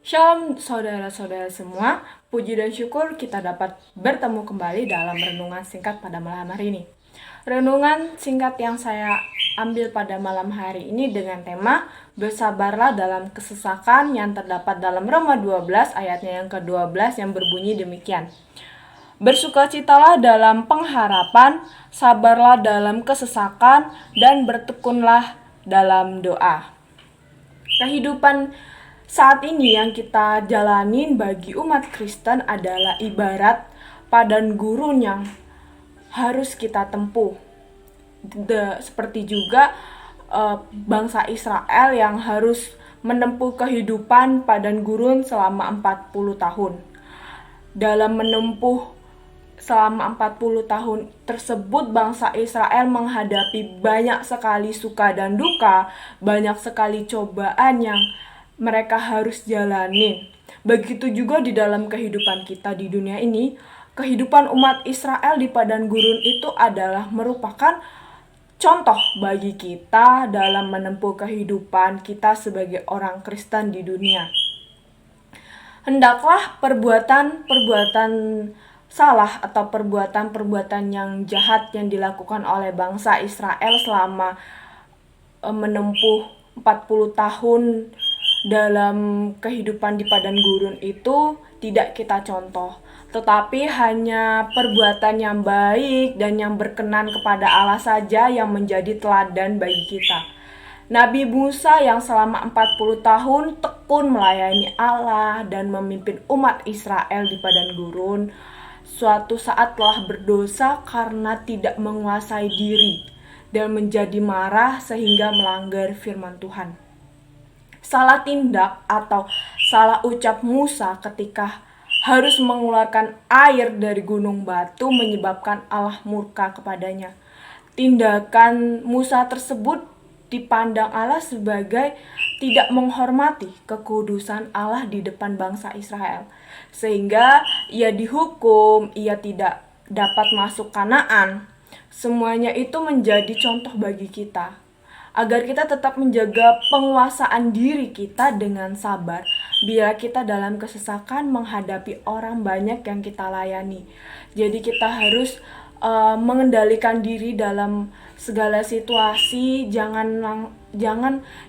Shalom saudara-saudara semua, puji dan syukur kita dapat bertemu kembali dalam renungan singkat pada malam hari ini. Renungan singkat yang saya ambil pada malam hari ini dengan tema Bersabarlah dalam kesesakan yang terdapat dalam Roma 12 ayatnya yang ke-12 yang berbunyi demikian. Bersukacitalah dalam pengharapan, sabarlah dalam kesesakan, dan bertekunlah dalam doa. Kehidupan saat ini yang kita jalanin bagi umat Kristen adalah ibarat padan gurun yang harus kita tempuh. Seperti juga bangsa Israel yang harus menempuh kehidupan padan gurun selama 40 tahun. Dalam menempuh selama 40 tahun tersebut, bangsa Israel menghadapi banyak sekali suka dan duka, banyak sekali cobaan yang mereka harus jalanin. Begitu juga di dalam kehidupan kita di dunia ini, kehidupan umat Israel di padang gurun itu adalah merupakan contoh bagi kita dalam menempuh kehidupan kita sebagai orang Kristen di dunia. Hendaklah perbuatan-perbuatan salah atau perbuatan-perbuatan yang jahat yang dilakukan oleh bangsa Israel selama menempuh 40 tahun dalam kehidupan di padang gurun itu tidak kita contoh, tetapi hanya perbuatan yang baik dan yang berkenan kepada Allah saja yang menjadi teladan bagi kita. Nabi Musa yang selama 40 tahun tekun melayani Allah dan memimpin umat Israel di padang gurun, suatu saat telah berdosa karena tidak menguasai diri dan menjadi marah sehingga melanggar firman Tuhan. Salah tindak atau salah ucap Musa ketika harus mengeluarkan air dari gunung batu menyebabkan Allah murka kepadanya. Tindakan Musa tersebut dipandang Allah sebagai tidak menghormati kekudusan Allah di depan bangsa Israel, sehingga ia dihukum, ia tidak dapat masuk Kanaan. Semuanya itu menjadi contoh bagi kita agar kita tetap menjaga penguasaan diri kita dengan sabar bila kita dalam kesesakan menghadapi orang banyak yang kita layani. Jadi kita harus mengendalikan diri dalam segala situasi, jangan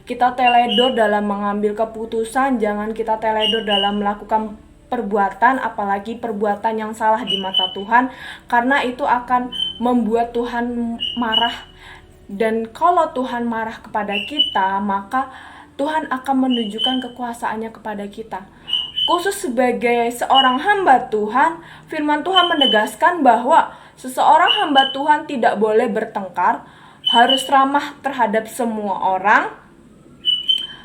kita teledor dalam mengambil keputusan, jangan kita teledor dalam melakukan perbuatan, apalagi perbuatan yang salah di mata Tuhan, karena itu akan membuat Tuhan marah. Dan kalau Tuhan marah kepada kita, maka Tuhan akan menunjukkan kekuasaannya kepada kita. Khusus sebagai seorang hamba Tuhan, firman Tuhan menegaskan bahwa seseorang hamba Tuhan tidak boleh bertengkar, harus ramah terhadap semua orang.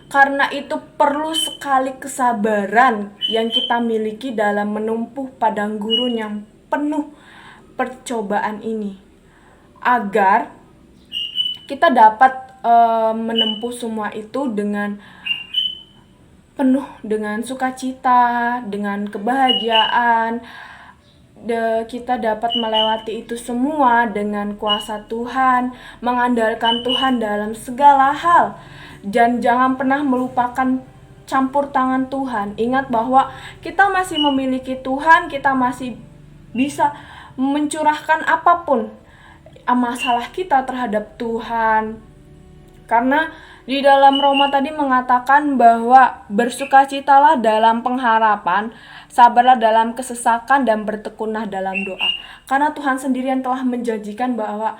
Karena itu perlu sekali kesabaran yang kita miliki dalam menempuh padang gurun yang penuh percobaan ini, agar kita dapat menempuh semua itu dengan penuh dengan sukacita, dengan kebahagiaan. Kita dapat melewati itu semua dengan kuasa Tuhan, mengandalkan Tuhan dalam segala hal. Dan jangan pernah melupakan campur tangan Tuhan. Ingat bahwa kita masih memiliki Tuhan, kita masih bisa mencurahkan apapun masalah kita terhadap Tuhan. Karena di dalam Roma tadi mengatakan bahwa bersukacitalah dalam pengharapan, sabarlah dalam kesesakan, dan bertekunlah dalam doa. Karena Tuhan sendiri yang telah menjanjikan bahwa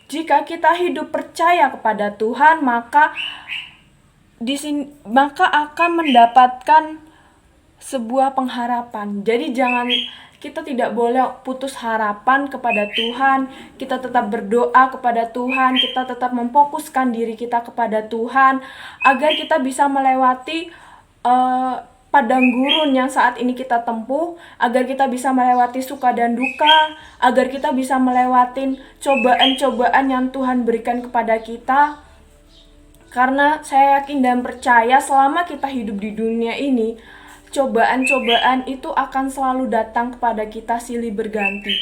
jika kita hidup percaya kepada Tuhan, maka akan mendapatkan sebuah pengharapan. Jadi kita tidak boleh putus harapan kepada Tuhan. Kita tetap berdoa kepada Tuhan, kita tetap memfokuskan diri kita kepada Tuhan, agar kita bisa melewati padang gurun yang saat ini kita tempuh, agar kita bisa melewati suka dan duka, agar kita bisa melewati cobaan-cobaan yang Tuhan berikan kepada kita. Karena saya yakin dan percaya selama kita hidup di dunia ini, cobaan-cobaan itu akan selalu datang kepada kita silih berganti.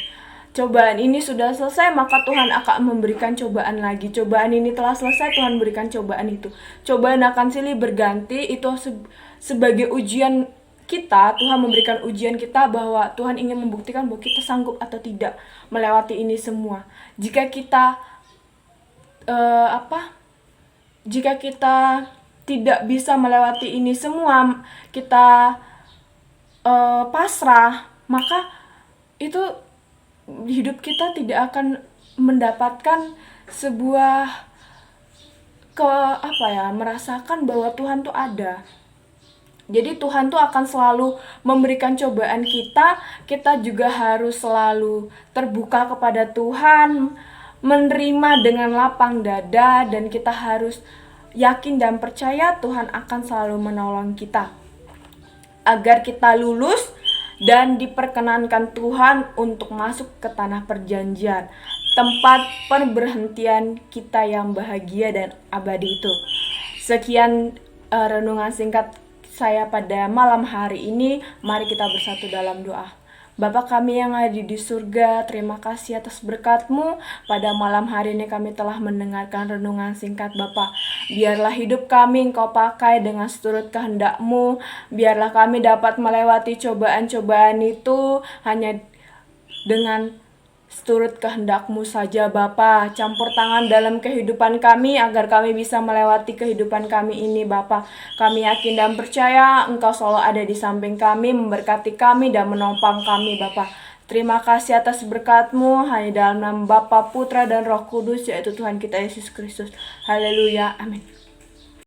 cobaan ini sudah selesai, maka Tuhan akan memberikan cobaan lagi. Cobaan ini telah selesai, Tuhan berikan cobaan itu. Cobaan akan silih berganti, itu sebagai ujian kita. Tuhan memberikan ujian kita bahwa Tuhan ingin membuktikan bahwa kita sanggup atau tidak melewati ini semua. Jika kita jika kita tidak bisa melewati ini semua, kita pasrah, maka itu hidup kita tidak akan mendapatkan sebuah merasakan bahwa Tuhan tuh ada. Jadi Tuhan tuh akan selalu memberikan cobaan kita. Kita juga harus selalu terbuka kepada Tuhan, menerima dengan lapang dada, dan kita harus yakin dan percaya Tuhan akan selalu menolong kita agar kita lulus dan diperkenankan Tuhan untuk masuk ke tanah perjanjian, tempat perberhentian kita yang bahagia dan abadi itu. Sekian renungan singkat saya pada malam hari ini. Mari kita bersatu dalam doa. Bapa kami yang ada di surga, terima kasih atas berkat-Mu. Pada malam hari ini kami telah mendengarkan renungan singkat Bapa. Biarlah hidup kami Engkau pakai dengan seturut kehendak-Mu. Biarlah kami dapat melewati cobaan-cobaan itu hanya dengan seturut kehendak-Mu saja Bapa. Campur tangan dalam kehidupan kami agar kami bisa melewati kehidupan kami ini Bapa. Kami yakin dan percaya Engkau selalu ada di samping kami, memberkati kami dan menopang kami Bapa. Terima kasih atas berkat-Mu, hanya dalam nama Bapa, Putra dan Roh Kudus, yaitu Tuhan kita Yesus Kristus. Haleluya, amin.